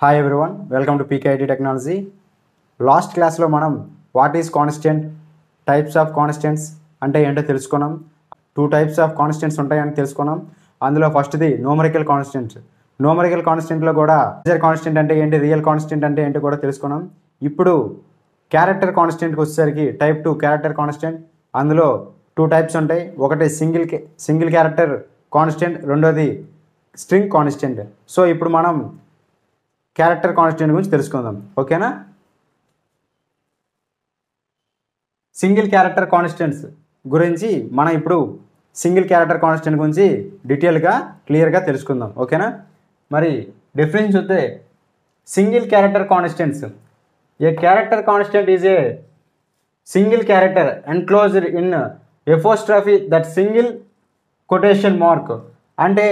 Hi everyone, welcome to PKIT Technology. Last class లో మనం what is constant, types of constants అంటే ఏంటో తెలుసుకున్నాం. 2 types ఆఫ్ కాన్స్టెంట్స్ ఉంటాయని తెలుసుకున్నాం. అందులో ఫస్ట్ది న్యూమరికల్ కాన్స్టెంట్. న్యూమరికల్ కాన్స్టెంట్లో కూడా ఇంటిజర్ కాన్స్టెంట్ అంటే ఏంటి, రియల్ కాన్స్టెంట్ అంటే ఏంటి కూడా తెలుసుకున్నాం. ఇప్పుడు క్యారెక్టర్ కాన్స్టెంట్కి వచ్చేసరికి టైప్ 2 క్యారెక్టర్ కాన్స్టెంట్. అందులో 2 types ఉంటాయి. ఒకటి సింగిల్ క్యారెక్టర్ కాన్స్టెంట్, రెండోది స్ట్రింగ్ కాన్స్టెంట్. సో ఇప్పుడు మనం క్యారెక్టర్ కాన్స్టెంట్ గురించి తెలుసుకుందాం, ఓకేనా. సింగిల్ క్యారెక్టర్ కాన్స్టెంట్స్ గురించి మనం ఇప్పుడు సింగిల్ క్యారెక్టర్ కాన్స్టెంట్ గురించి డీటెయిల్గా క్లియర్గా తెలుసుకుందాం, ఓకేనా. మరి డెఫినేషన్ చూస్తే single character constants, a character constant is a single character enclosed in apostrophe that single quotation mark. అంటే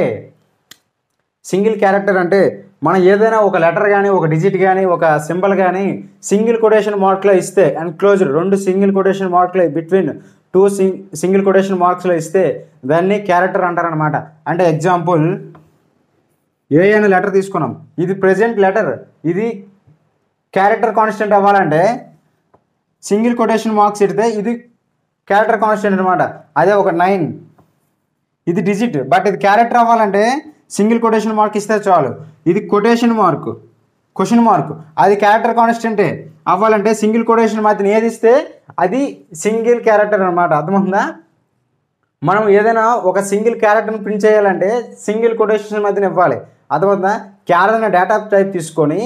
సింగిల్ క్యారెక్టర్ అంటే మనం ఏదైనా ఒక లెటర్ కానీ, ఒక డిజిట్ కానీ, ఒక సింబల్ కానీ సింగిల్ కొటేషన్ మార్క్లో ఇస్తే, ఎన్క్లోజ్డ్ 2 సింగిల్ కొటేషన్ మార్క్లో బిట్వీన్ 2 సింగిల్ కొటేషన్ మార్క్స్లో ఇస్తే దాన్ని క్యారెక్టర్ అంటారనమాట. అంటే ఎగ్జాంపుల్ ఏ అనే లెటర్ తీసుకున్నాం, ఇది ప్రెజెంట్ లెటర్, ఇది క్యారెక్టర్ కాన్స్టెంట్ అవ్వాలంటే సింగిల్ కొటేషన్ మార్క్స్ ఇడితే ఇది క్యారెక్టర్ కాన్స్టెంట్ అనమాట. అదే ఒక 9 ఇది డిజిట్, బట్ ఇది క్యారెక్టర్ అవ్వాలంటే సింగిల్ కొటేషన్ మార్క్ ఇస్తే చాలు. ఇది క్వశ్చన్ మార్క్, అది క్యారెక్టర్ కాన్స్టెంటే అవ్వాలంటే సింగిల్ కొటేషన్ మధ్యన ఏది ఇస్తే అది సింగిల్ క్యారెక్టర్ అనమాట. అర్థమవుతుందా. మనం ఏదైనా ఒక సింగిల్ క్యారెక్టర్ని ప్రింట్ చేయాలంటే సింగిల్ కొటేషన్ మధ్యన ఇవ్వాలి. అర్థమవుతుందా. క్యారెక్టర్ డేటా టైప్ తీసుకొని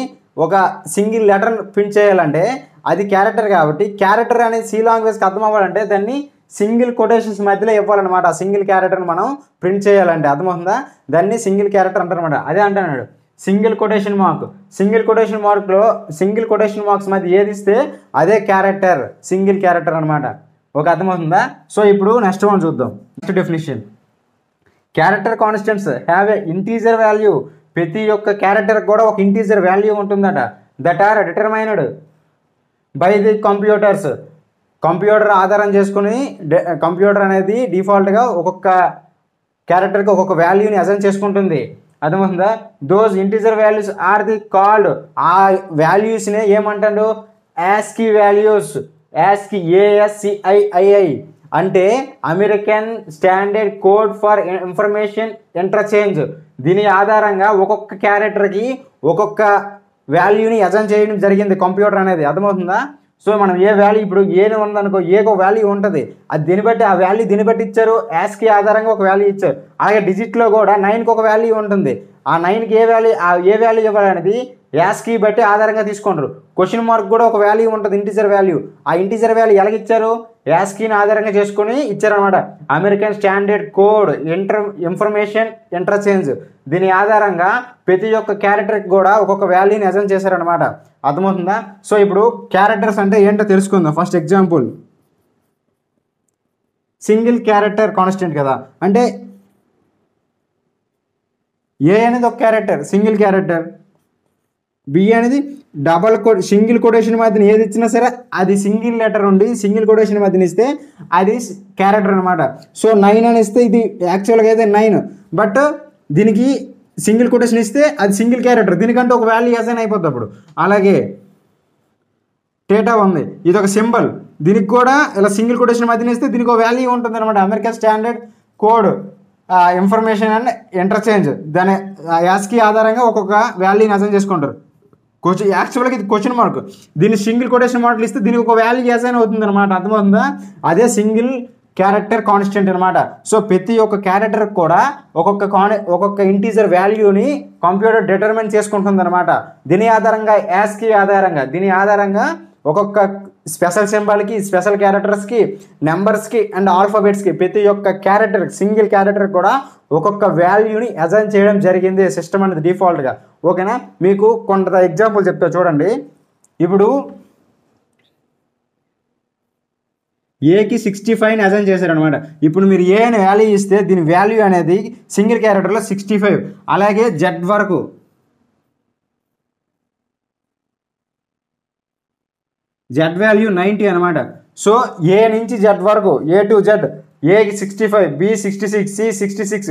ఒక సింగిల్ లెటర్ ప్రింట్ చేయాలంటే అది క్యారెక్టర్ కాబట్టి, క్యారెక్టర్ అనేది సి లాంగ్వేజ్కి అర్థం అవ్వాలంటే దాన్ని సింగిల్ కొటేషన్స్ మధ్యలో ఇవ్వాలన్నమాట. ఆ సింగిల్ క్యారెక్టర్ని మనం ప్రింట్ చేయాలంటే, అర్థమవుతుందా, దాన్ని సింగిల్ క్యారెక్టర్ అంటారనమాట. అదే అంటున్నాడు single quotation mark. Single quotation marks మధ్య ఏది ఇస్తే అదే క్యారెక్టర్, సింగిల్ క్యారెక్టర్ అనమాట. ఓకే, అర్థమవుతుందా. సో ఇప్పుడు నెక్స్ట్ వన్ చూద్దాం. Next definition, character constants have a integer value. ప్రతి ఒక్క క్యారెక్టర్ కూడా ఒక ఇంటీజర్ వాల్యూ ఉంటుందట. That are determined by the computers. Computer ఆధారం చేసుకుని కంప్యూటర్ అనేది డిఫాల్ట్గా ఒక్కొక్క క్యారెక్టర్కి ఒక్కొక్క వాల్యూని అసైన్ చేసుకుంటుంది. అర్థమవుతుందా. Those integer values are the called, ఆ వాల్యూస్ని ఏమంటాడు, యాస్కీ వాల్యూస్. యాస్కీ ASCII అంటే American standard code for information interchange. దీని ఆధారంగా ఒక్కొక్క క్యారెక్టర్కి ఒక్కొక్క వాల్యూని అసైన్ చేయడం జరిగింది కంప్యూటర్ అనేది. అర్థమవుతుందా. సో మనం ఏ వాల్యూ, ఇప్పుడు ఏది ఉందనుకో, ఏకో వాల్యూ ఉంటుంది, అది దీన్ని బట్టి ఆ వాల్యూ దీన్ని బట్టి ఇచ్చారు. యాస్కి ఆధారంగా ఒక వాల్యూ ఇచ్చారు. అలాగే డిజిట్లో కూడా 9కి ఒక వాల్యూ ఉంటుంది. ఆ 9కి ఏ వాల్యూ ఇవ్వాలనేది యాస్కి బట్టి ఆధారంగా తీసుకుంటారు. క్వశ్చన్ మార్క్ కూడా ఒక వాల్యూ ఉంటుంది, ఇంటీజర్ వాల్యూ. ఆ ఇంటీజర్ వాల్యూ ఎలాగిచ్చారు, యాస్కీని ఆధారంగా చేసుకుని ఇచ్చారనమాట. American standard code information interchange. దీని ఆధారంగా ప్రతి ఒక్క క్యారెక్టర్కి కూడా ఒక్కొక్క వాల్యూని అసైన్ చేశారనమాట. అర్థమవుతుందా. సో ఇప్పుడు క్యారెక్టర్స్ అంటే ఏంటో తెలుసుకుందాం. First example, single character constant కదా, అంటే ఏ అనేది ఒక క్యారెక్టర్, సింగిల్ క్యారెక్టర్. బి అనేది సింగిల్ కొటేషన్ మధ్యన ఏది ఇచ్చినా సరే అది సింగిల్ లెటర్ ఉండి సింగిల్ కొటేషన్ మధ్యన ఇస్తే అది క్యారెక్టర్ అనమాట. సో 9 అని ఇస్తే ఇది యాక్చువల్గా అయితే 9, బట్ దీనికి సింగిల్ కొటేషన్ ఇస్తే అది సింగిల్ క్యారెక్టర్, దీనికంటే ఒక వాల్యూ అసైన్ అయిపోద్ది అప్పుడు. అలాగే డేటా ఉంది, ఇది ఒక సింబల్, దీనికి కూడా ఇలా సింగిల్ కొటేషన్ మధ్యన ఇస్తే దీనికి ఒక వాల్యూ ఉంటుంది అనమాట. American standard code information and interchange, దాని యాస్కీ ఆధారంగా ఒక్కొక్క వాల్యూని అసైన్ చేసుకుంటారు. యాక్చువల్గా ఇది క్వశ్చన్ మార్క్, దీన్ని సింగిల్ కొటేషన్ మార్కులు ఇస్తే దీనికి ఒక వాల్యూ అసైన్ అవుతుంది అనమాట. అర్థమవుతుందా. అదే సింగిల్ క్యారెక్టర్ కాన్స్టెంట్ అనమాట. సో ప్రతి ఒక్క క్యారెక్టర్ కూడా ఒక్కొక్క ఇంటీజర్ వాల్యూని కంప్యూటర్ డిటర్మైన్ చేసుకుంటుంది అనమాట. దీని ఆధారంగా దీని ఆధారంగా ఒక్కొక్క స్పెషల్ సింబల్కి, స్పెషల్ క్యారెక్టర్స్కి, నెంబర్స్కి అండ్ ఆల్ఫాబెట్స్కి ప్రతి ఒక్క క్యారెక్టర్, సింగిల్ క్యారెక్టర్ కూడా ఒక్కొక్క వాల్యూని అసైన్ చేయడం జరిగింది సిస్టమ్ అనేది డిఫాల్ట్గా. ఓకేనా. మీకు కొంత ఎగ్జాంపుల్ చెప్తా చూడండి. ఇప్పుడు ఏకి 65 అసైన్ చేశారనమాట. ఇప్పుడు మీరు ఏ అని వాల్యూ ఇస్తే దీని వాల్యూ అనేది సింగిల్ క్యారెక్టర్లో 65. అలాగే జెడ్ వరకు జెడ్ వాల్యూ 90 అనమాట. సో ఏ నుంచి జెడ్ వరకు, A to Z, ఏకి 65, B 66, C 66,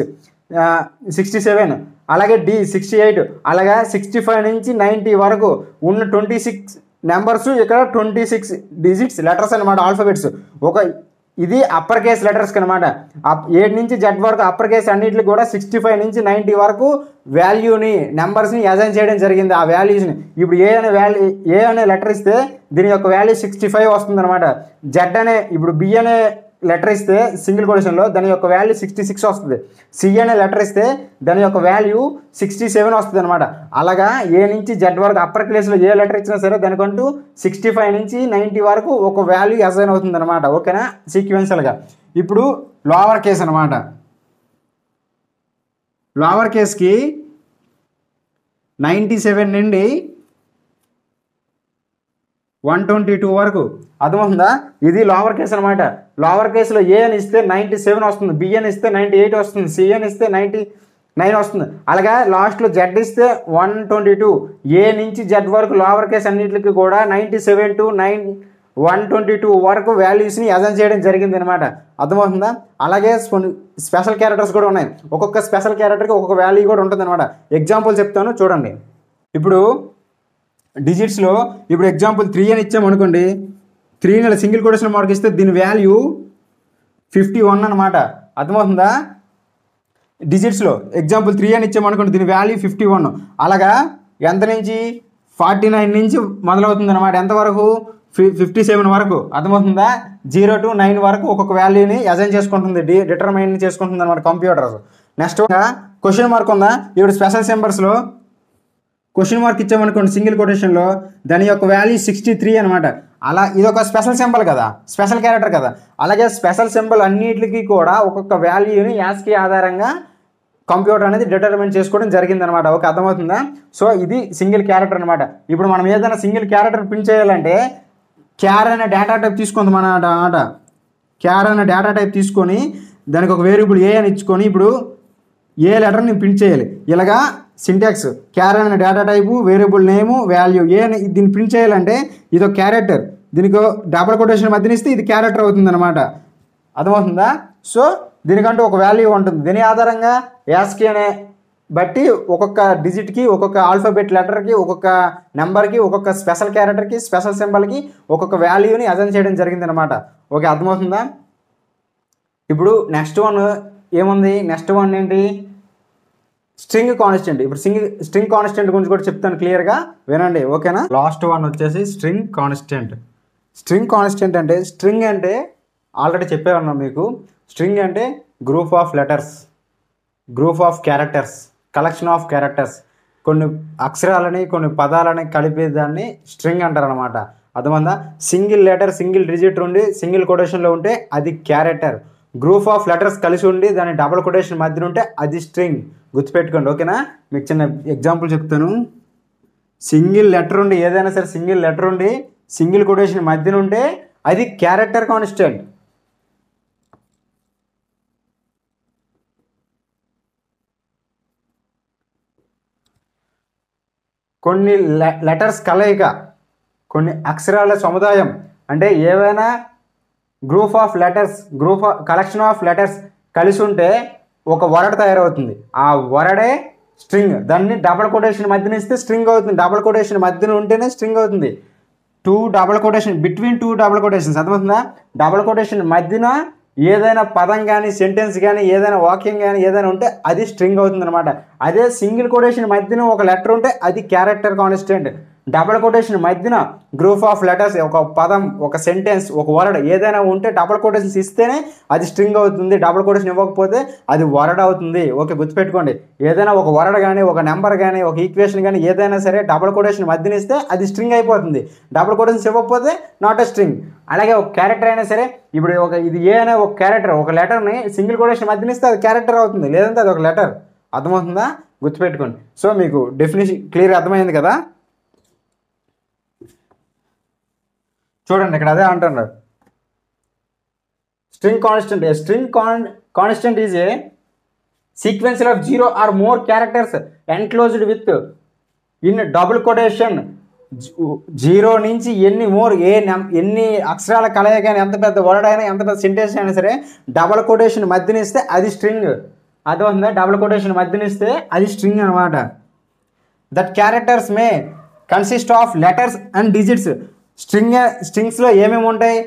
67, అలాగే డి 68, అలాగే 65 నుంచి 90 వరకు ఉన్న 26 నెంబర్స్, ఇక్కడ 26 డిజిట్స్ లెటర్స్ అనమాట, ఆల్ఫాబెట్స్. ఇది అప్పర్ కేస్ లెటర్స్కి అనమాట. 8 నుంచి జెడ్ వరకు అప్పర్ కేస్ అన్నింటికి కూడా 65 నుంచి 90 వరకు వాల్యూని, నెంబర్స్ని అసైన్ చేయడం జరిగింది. ఆ వాల్యూస్ని ఇప్పుడు ఏ అనే లెటర్ ఇస్తే దీని యొక్క వాల్యూ 65 వస్తుంది అనమాట. జెడ్ అనే ఇప్పుడు బి అనే లెటర్ ఇస్తే సింగిల్ కొటేషన్లో దాని యొక్క వాల్యూ 66 వస్తుంది. సి అనే లెటర్ ఇస్తే దాని యొక్క వాల్యూ 67 వస్తుంది అనమాట. అలాగా ఏ నుంచి జెడ్ వరకు అప్పర్ క్లాస్లో ఏ లెటర్ ఇచ్చినా సరే దానికంటూ 65 నుంచి 90 వరకు ఒక వాల్యూ అసైన్ అవుతుంది అనమాట. ఓకేనా, సీక్వెన్షియల్గా. ఇప్పుడు లోవర్ కేస్ అనమాట. లోవర్ కేస్కి 97 నుండి 122 వరకు అర్థమవుతుందా? ఇది లోవర్ కేస్ అనమాట. లోవర్ కేసులో ఏ అని ఇస్తే 97 వస్తుంది, బి అని ఇస్తే 98 వస్తుంది, సి అని ఇస్తే 99 వస్తుంది. అలాగే లాస్ట్లో జెడ్ ఇస్తే 122. ఏ నుంచి జెడ్ వరకు లోవర్ కేస్ అన్నింటికి కూడా 97 to 122 వరకు వాల్యూస్ని అసైన్ చేయడం జరిగింది అనమాట. అర్థమవుతుందా? అలాగే స్పెషల్ క్యారెక్టర్స్ కూడా ఉన్నాయి. ఒక్కొక్క స్పెషల్ క్యారెక్టర్కి ఒక్కొక్క వాల్యూ కూడా ఉంటుంది అనమాట. ఎగ్జాంపుల్ చెప్తాను చూడండి. ఇప్పుడు డిజిట్స్లో ఇప్పుడు ఎగ్జాంపుల్ 3 అని ఇచ్చామనుకోండి, 3 సింగిల్ కొటేషన్ మార్క్ ఇస్తే దీని వాల్యూ 51 అనమాట. అర్థమవుతుందా? డిజిట్స్లో ఎగ్జాంపుల్ 3 అని ఇచ్చామనుకోండి, దీని వాల్యూ 51. అలాగా ఎంత నుంచి 49 నుంచి మొదలవుతుంది అనమాట. ఎంతవరకు? 57 వరకు. అర్థమవుతుందా? 0 to 9 వరకు ఒక్కొక్క వాల్యూని అసైన్ చేసుకుంటుంది, డిటర్మైన్ చేసుకుంటుంది అనమాట కంప్యూటర్స్. నెక్స్ట్ క్వశ్చన్ మార్క్ ఉందా? ఇప్పుడు స్పెషల్ సింబల్స్లో క్వశ్చన్ మార్క్ ఇచ్చామనుకోండి సింగిల్ కొటేషన్లో, దాని యొక్క వాల్యూ 63 అనమాట. అలా ఇది ఒక స్పెషల్ సింబల్ కదా, స్పెషల్ క్యారెక్టర్ కదా. అలాగే స్పెషల్ సింబల్ అన్నిటికీ కూడా ఒక్కొక్క వాల్యూని యాస్కీ ఆధారంగా కంప్యూటర్ అనేది డిటర్మిన్ చేసుకోవడం జరిగింది అనమాట. ఓకే, అర్థమవుతుందా? సో ఇది సింగిల్ క్యారెక్టర్ అనమాట. ఇప్పుడు మనం ఏదైనా సింగిల్ క్యారెక్టర్ ప్రింట్ చేయాలంటే క్యార్ అనే డేటా టైప్ తీసుకుందాం అన్నమాట. క్యార్ అనే డేటా టైప్ తీసుకొని దానికి ఒక వేరియబుల్ ఏ అని ఇచ్చుకొని ఇప్పుడు ఏ లెటర్ని ప్రింట్ చేయాలి. ఇలాగా సింటాక్స్ క్యార్ అనే డేటా టైపు, వేరియబుల్ నేము, వాల్యూ ఏ అని దీన్ని ప్రింట్ చేయాలంటే ఇది ఒక క్యారెక్టర్, దీనికి డబుల్ కొటేషన్ మధ్యన ఇస్తే ఇది క్యారెక్టర్ అవుతుంది అనమాట. అర్థమవుతుందా? సో దీనికంటూ ఒక వాల్యూ ఉంటుంది. దీని ఆధారంగా యాస్కీ అనే బట్టి ఒక్కొక్క డిజిట్కి, ఒక్కొక్క ఆల్ఫాబెట్ లెటర్కి, ఒక్కొక్క నెంబర్కి, ఒక్కొక్క స్పెషల్ క్యారెక్టర్కి, స్పెషల్ సింబల్కి ఒక్కొక్క వాల్యూని అసైన్ చేయడం జరిగింది అనమాట. ఓకే, అర్థమవుతుందా? ఇప్పుడు నెక్స్ట్ వన్ ఏముంది? నెక్స్ట్ వన్ ఏంటి? String constant. ఇప్పుడు స్ట్రింగ్ కాన్స్టెంట్ గురించి కూడా చెప్తాను, క్లియర్గా వినండి. ఓకేనా? లాస్ట్ వన్ వచ్చేసి స్ట్రింగ్ కాన్స్టెంట్. స్ట్రింగ్ కాన్స్టెంట్ అంటే, స్ట్రింగ్ అంటే ఆల్రెడీ చెప్పే ఉన్నాం మీకు. స్ట్రింగ్ అంటే group of letters, group of characters, collection of characters. కొన్ని అక్షరాలని, కొన్ని పదాలని కలిపేదాన్ని స్ట్రింగ్ అంటారు అనమాట. అర్థమందా? సింగిల్ లెటర్, సింగిల్ డిజిట్ ఉండి సింగిల్ కొటేషన్లో ఉంటే అది క్యారెక్టర్. గ్రూప్ ఆఫ్ లెటర్స్ కలిసి ఉండి దాని డబుల్ కొటేషన్ మధ్యన ఉంటే అది స్ట్రింగ్. గుర్తుపెట్టుకోండి. ఓకేనా? మీకు చిన్న ఎగ్జాంపుల్ చెప్తాను. సింగిల్ లెటర్ ఉండి, ఏదైనా సరే సింగిల్ లెటర్ ఉండి సింగిల్ కొటేషన్ మధ్యన ఉంటే అది క్యారెక్టర్ కాన్స్టెంట్. కొన్ని లెటర్స్ కలయిక, కొన్ని అక్షరాల సముదాయం అంటే ఏవైనా group of letters, collection of letters కలిసి ఉంటే ఒక వర్డ్ తయారవుతుంది. ఆ వర్డే స్ట్రింగ్. దాన్ని డబుల్ కొటేషన్ మధ్యన ఇస్తే స్ట్రింగ్ అవుతుంది. డబుల్ కొటేషన్ మధ్యన ఉంటేనే స్ట్రింగ్ అవుతుంది. Between two double quotations. అర్థమవుతుందా? డబుల్ కొటేషన్ మధ్యన ఏదైనా పదం కానీ, సెంటెన్స్ కానీ, ఏదైనా వాక్యం కానీ ఏదైనా ఉంటే అది స్ట్రింగ్ అవుతుంది అనమాట. అదే సింగిల్ కొటేషన్ మధ్యన ఒక లెటర్ ఉంటే అది క్యారెక్టర్ కాన్స్టెంట్. డబుల్ కొటేషన్ మధ్యన గ్రూప్ ఆఫ్ లెటర్స్, ఒక పదం, ఒక సెంటెన్స్, ఒక వర్డ్ ఏదైనా ఉంటే డబుల్ కొటేషన్స్ ఇస్తేనే అది స్ట్రింగ్ అవుతుంది. డబుల్ కొటేషన్ ఇవ్వకపోతే అది వర్డ్ అవుతుంది. ఓకే, గుర్తుపెట్టుకోండి. ఏదైనా ఒక వర్డ్ కానీ, ఒక నెంబర్ కానీ, ఒక ఈక్వేషన్ కానీ ఏదైనా సరే డబుల్ కొటేషన్ మధ్యన ఇస్తే అది స్ట్రింగ్ అయిపోతుంది. డబుల్ కొటేషన్స్ ఇవ్వకపోతే నాట్ ఎ స్ట్రింగ్. అలాగే ఒక క్యారెక్టర్ అయినా సరే, ఇప్పుడు ఇది ఏ అనే ఒక క్యారెక్టర్, ఒక లెటర్ని సింగిల్ కొటేషన్ మధ్యన ఇస్తే అది క్యారెక్టర్ అవుతుంది, లేదంటే అది ఒక లెటర్. అర్థమవుతుందా? గుర్తుపెట్టుకోండి. సో మీకు డెఫినేషన్ క్లియర్గా అర్థమైంది కదా? చూడండి, ఇక్కడ అదే అంటున్నారు. String constant. String constant is A sequential of 0 or more characters enclosed with in double quotation. 0 నుంచి ఎన్ని అక్షరాల కలయిక కానీ, ఎంత పెద్ద వర్డ్ అయినా, ఎంత పెద్ద సెంటెన్స్ అయినా సరే డబుల్ కొటేషన్ మధ్యన ఇస్తే అది స్ట్రింగ్. అర్థమవుతుందా? డబుల్ కొటేషన్ మధ్యన ఇస్తే అది స్ట్రింగ్ అనమాట. That characters may consist of letters and digits. స్ట్రింగ్స్లో ఏమేమి ఉంటాయి?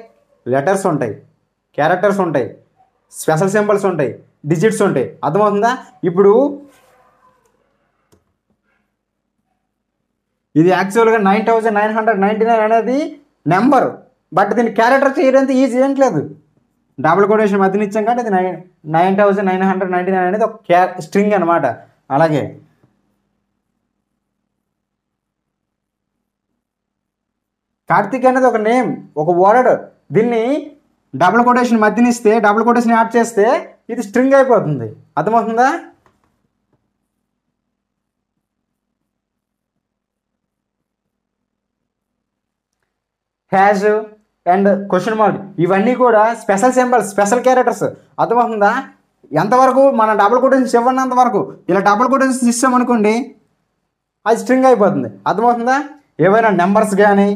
లెటర్స్ ఉంటాయి, క్యారెక్టర్స్ ఉంటాయి, స్పెషల్ సింబల్స్ ఉంటాయి, డిజిట్స్ ఉంటాయి. అర్థమవుతుందా? ఇప్పుడు ఇది యాక్చువల్గా 9999 అనేది నెంబర్, బట్ దీన్ని క్యారెక్టర్ చేయడానికి ఈజీ ఏంట్లేదు. డబుల్ కొటేషన్ మధ్యన ఇచ్చాం కాబట్టి అది 9999 అనేది ఒక స్ట్రింగ్ అనమాట. అలాగే కార్తిక్ అనేది ఒక నేమ్, ఒక వర్డ్. దీన్ని డబుల్ కొటేషన్ మధ్యన ఇస్తే, డబుల్ కొటేషన్ యాడ్ చేస్తే ఇది స్ట్రింగ్ అయిపోతుంది. అర్థమవుతుందా? హ్యాష్ అండ్ క్వశ్చన్ మార్క్ ఇవన్నీ కూడా స్పెషల్ సింబల్స్, స్పెషల్ క్యారెక్టర్స్. అర్థమవుతుందా? ఎంతవరకు మన డబుల్ కొటేషన్స్ ఇవ్వనంత వరకు. ఇలా డబుల్ కొటేషన్స్ ఇస్తామనుకోండి అది స్ట్రింగ్ అయిపోతుంది. అర్థమవుతుందా? ఏవైనా నెంబర్స్ కానీ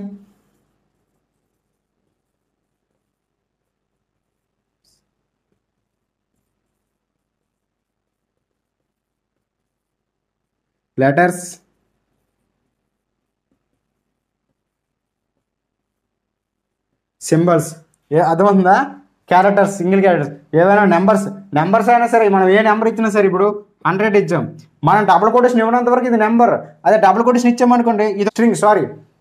లెటర్స్, సింబల్స్, అర్థమవుతుందా? క్యారెక్టర్స్, సింగిల్ క్యారెక్టర్స్, ఏవైనా నెంబర్స్ అయినా సరే, మనం ఏ నెంబర్ ఇచ్చినా సరే, ఇప్పుడు 100 ఇచ్చాం, మనం డబుల్ కొటేషన్ ఇవ్వనంత వరకు ఇది నెంబర్. అదే డబుల్ కొటేషన్ ఇచ్చామనుకోండి ఇది స్ట్రింగ్,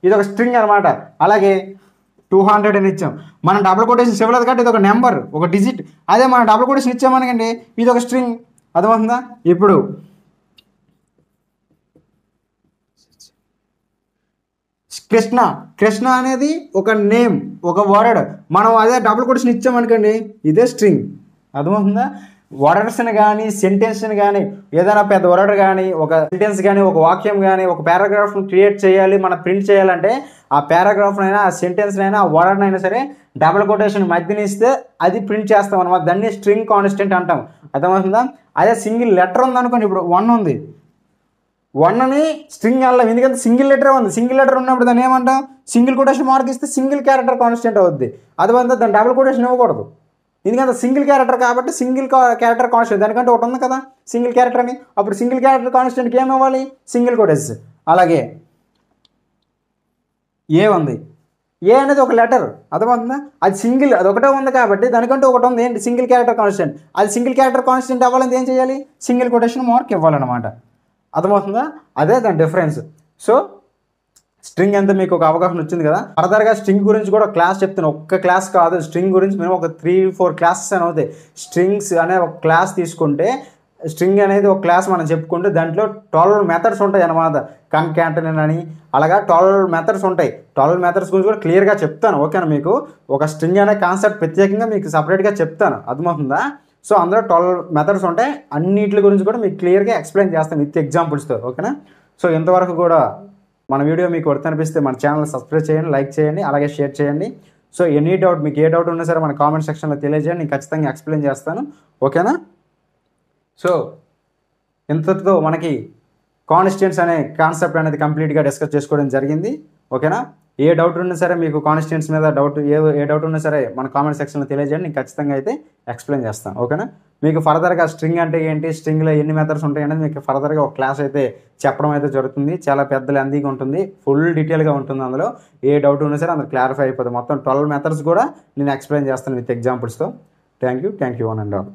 ఇది ఒక స్ట్రింగ్ అనమాట. అలాగే 200 అని ఇచ్చాం, మనం డబుల్ కొటేషన్ ఇవ్వలేదు కాబట్టి ఇది ఒక నెంబర్, ఒక డిజిట్. అదే మనం డబుల్ కొటేషన్ ఇచ్చామనుకోండి ఇది ఒక స్ట్రింగ్. అర్థమవుతుందా? ఇప్పుడు కృష్ణ అనేది ఒక నేమ్, ఒక వర్డ్. మనం అదే డబుల్ కొటేషన్ ఇచ్చామనుకోండి ఇదే స్ట్రింగ్. అర్థమవుతుందా? వర్డర్స్ని కానీ సెంటెన్స్ని కానీ, ఏదైనా పెద్ద వర్డ్ కానీ, ఒక సెంటెన్స్ కానీ, ఒక వాక్యం కానీ, ఒక పారాగ్రాఫ్ని క్రియేట్ చేయాలి, మనం ప్రింట్ చేయాలంటే ఆ పారాగ్రాఫ్నైనా, ఆ సెంటెన్స్నైనా, ఆ వర్డ్నైనా సరే డబుల్ కొటేషన్ మధ్యన ఇస్తే అది ప్రింట్ చేస్తాం అనమాట. దాన్ని స్ట్రింగ్ కాన్స్టెంట్ అంటాం. అర్థమవుతుందా? అదే సింగిల్ లెటర్ ఉందనుకోండి, ఇప్పుడు 1 ఉంది, 1ని స్ట్రింగ్ అలా, ఎందుకంటే సింగిల్ లెటర్ ఉంది. సింగిల్ లెటర్ ఉన్నప్పుడు దాన్ని ఏమంటాం? సింగిల్ కొటేషన్ మార్క్ ఇస్తే సింగిల్ క్యారెక్టర్ కాన్స్టెంట్ అవుద్ది. అర్థమైందా? దాన్ని డబుల్ కొటేషన్ ఇవ్వకూడదు, ఎందుకంటే సింగిల్ క్యారెక్టర్ కాబట్టి. సింగిల్ క్యారెక్టర్ కాన్స్టెంట్ దానికంటే ఒకటి ఉంది కదా సింగిల్ క్యారెక్టర్ అని. అప్పుడు సింగిల్ క్యారెక్టర్ కాన్స్టెంట్కి ఏమి ఇవ్వాలి? Single quotation. అలాగే ఏ ఉంది, ఏ అనేది ఒక లెటర్. అర్థమవుతుందా? అది సింగిల్, అది ఒకటే ఉంది కాబట్టి దానికంటే ఒకటి ఉంది, ఏంటి? Single character constant. అది సింగిల్ క్యారెక్టర్ కాన్స్టెంట్ అవ్వాలంటే ఏం చేయాలి? సింగిల్ కొటేషన్ మార్క్ ఇవ్వాలన్నమాట. అర్థమవుతుందా? అదే దాని డిఫరెన్స్. సో స్ట్రింగ్ అంతా మీకు ఒక అవగాహన వచ్చింది కదా. ఫర్దర్గా స్ట్రింగ్ గురించి కూడా క్లాస్ చెప్తాను. ఒక్క క్లాస్ కాదు, స్ట్రింగ్ గురించి మేము ఒక 3-4 క్లాసెస్ అని అవుతాయి. స్ట్రింగ్స్ అనే ఒక క్లాస్ తీసుకుంటే, స్ట్రింగ్ అనేది ఒక క్లాస్ మనం చెప్పుకుంటే దాంట్లో 12 మెథడ్స్ ఉంటాయి అన్నమాట. కన్కాటెనేట్ అని అలాగా 12 మెథడ్స్ ఉంటాయి. 12 మెథడ్స్ గురించి కూడా క్లియర్గా చెప్తాను. ఓకేనా? మీకు ఒక స్ట్రింగ్ అనే కాన్సెప్ట్ ప్రత్యేకంగా మీకు సపరేట్గా చెప్తాను. అర్థమవుతుందా? సో అందులో 12 మెథడ్స్ ఉంటాయి. అన్నిటి గురించి కూడా మీకు క్లియర్గా ఎక్స్ప్లెయిన్ చేస్తాను విత్ ఎగ్జాంపుల్స్తో. ఓకేనా? సో ఇంతవరకు కూడా మన వీడియో మీకు వర్త్ అనిపిస్తే మన ఛానల్ సబ్స్క్రైబ్ చేయండి, లైక్ చేయండి, అలాగే షేర్ చేయండి. సో ఎనీ డౌట్, మీకు ఏ డౌట్ ఉన్నా సరే మన కామెంట్ సెక్షన్లో తెలియజేయండి, నేను ఖచ్చితంగా ఎక్స్ప్లెయిన్ చేస్తాను. ఓకేనా? సో ఇంతటితో మనకి కాన్స్టిట్యూయెంట్స్ అనే కాన్సెప్ట్ అనేది కంప్లీట్గా డిస్కస్ చేసుకోవడం జరిగింది. ఓకేనా? ఏ డౌట్ ఉన్నా సరే, మీకు కాన్స్టిట్యూయెంట్స్ మీద ఏ డౌట్ ఉన్నా సరే మన కామెంట్ సెక్షన్లో తెలియజేయండి, నేను ఖచ్చితంగా అయితే ఎక్స్ప్లెయిన్ చేస్తాను. ఓకేనా? మీకు ఫర్దర్గా స్ట్రింగ్ అంటే ఏంటి, స్ట్రింగ్లో ఎన్ని మెథడ్స్ ఉంటాయి అనేది మీకు ఫర్దర్గా ఒక క్లాస్ అయితే చెప్పడం అయితే జరుగుతుంది. చాలా పెద్ద లెంతీగా ఉంటుంది, ఫుల్ డీటెయిల్గా ఉంటుంది. అందులో ఏ డౌట్ ఉన్నా సరే అందులో క్లారిఫై అయిపోతుంది. మొత్తం 12 మెథడ్స్ కూడా నేను ఎక్స్ప్లెయిన్ చేస్తాను విత్ ఎగ్జాంపుల్స్తో. Thank you one and all.